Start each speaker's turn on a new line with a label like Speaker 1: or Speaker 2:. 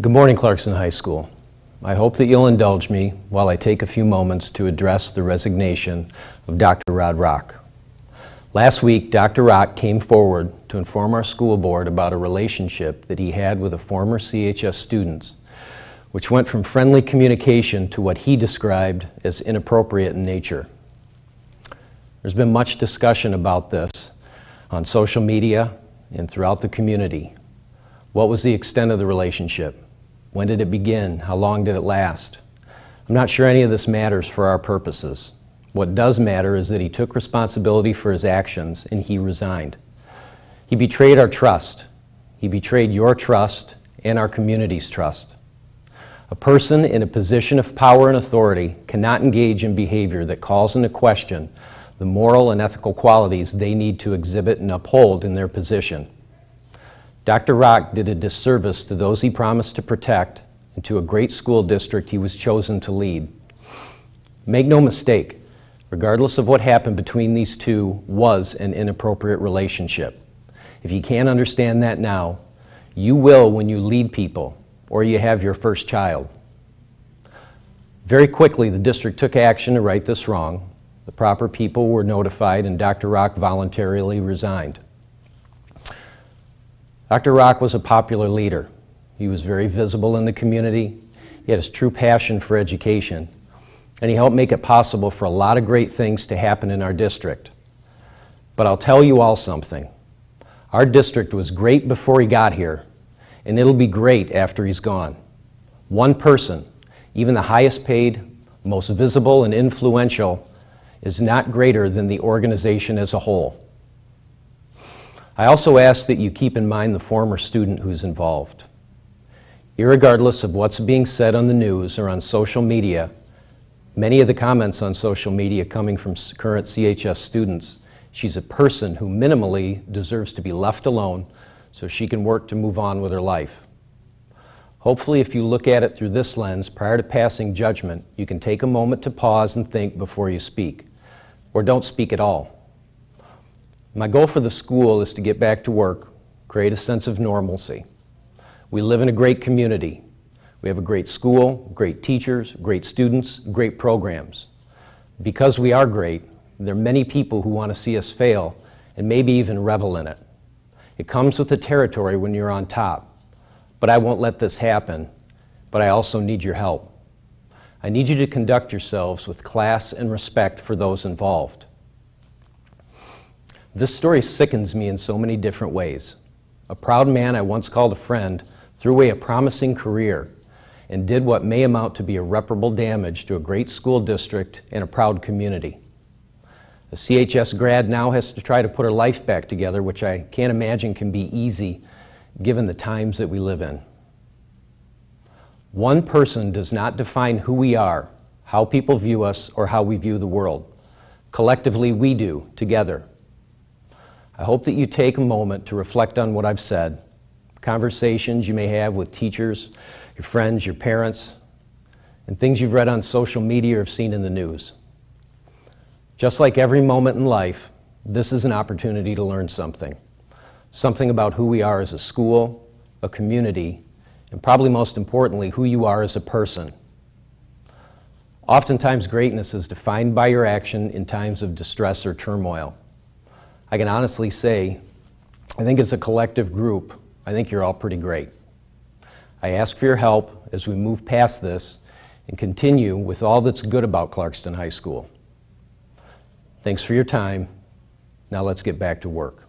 Speaker 1: Good morning, Clarkston High School. I hope that you'll indulge me while I take a few moments to address the resignation of Dr. Rod Rock. Last week, Dr. Rock came forward to inform our school board about a relationship that he had with a former CHS student, which went from friendly communication to what he described as inappropriate in nature. There's been much discussion about this on social media and throughout the community. What was the extent of the relationship? When did it begin? How long did it last? I'm not sure any of this matters for our purposes. What does matter is that he took responsibility for his actions and he resigned. He betrayed our trust. He betrayed your trust and our community's trust. A person in a position of power and authority cannot engage in behavior that calls into question the moral and ethical qualities they need to exhibit and uphold in their position. Dr. Rock did a disservice to those he promised to protect and to a great school district he was chosen to lead. Make no mistake, regardless of what happened between these two was an inappropriate relationship. If you can't understand that now, you will when you lead people or you have your first child. Very quickly, the district took action to right this wrong. The proper people were notified and Dr. Rock voluntarily resigned. Dr. Rock was a popular leader. He was very visible in the community. He had his true passion for education, and he helped make it possible for a lot of great things to happen in our district. But I'll tell you all something. Our district was great before he got here, and it'll be great after he's gone. One person, even the highest paid, most visible and influential, is not greater than the organization as a whole. I also ask that you keep in mind the former student who's involved. Irregardless of what's being said on the news or on social media, many of the comments on social media coming from current CHS students, she's a person who minimally deserves to be left alone so she can work to move on with her life. Hopefully, if you look at it through this lens prior to passing judgment, you can take a moment to pause and think before you speak, or don't speak at all. My goal for the school is to get back to work, create a sense of normalcy. We live in a great community. We have a great school, great teachers, great students, great programs. Because we are great, there are many people who want to see us fail and maybe even revel in it. It comes with the territory when you're on top. But I won't let this happen, but I also need your help. I need you to conduct yourselves with class and respect for those involved. This story sickens me in so many different ways. A proud man I once called a friend threw away a promising career and did what may amount to be irreparable damage to a great school district and a proud community. A CHS grad now has to try to put her life back together, which I can't imagine can be easy given the times that we live in. One person does not define who we are, how people view us, or how we view the world. Collectively, we do, together. I hope that you take a moment to reflect on what I've said, conversations you may have with teachers, your friends, your parents, and things you've read on social media or have seen in the news. Just like every moment in life, this is an opportunity to learn something. Something about who we are as a school, a community, and probably most importantly, who you are as a person. Oftentimes, greatness is defined by your action in times of distress or turmoil. I can honestly say, I think as a collective group, I think you're all pretty great. I ask for your help as we move past this and continue with all that's good about Clarkston High School. Thanks for your time. Now let's get back to work.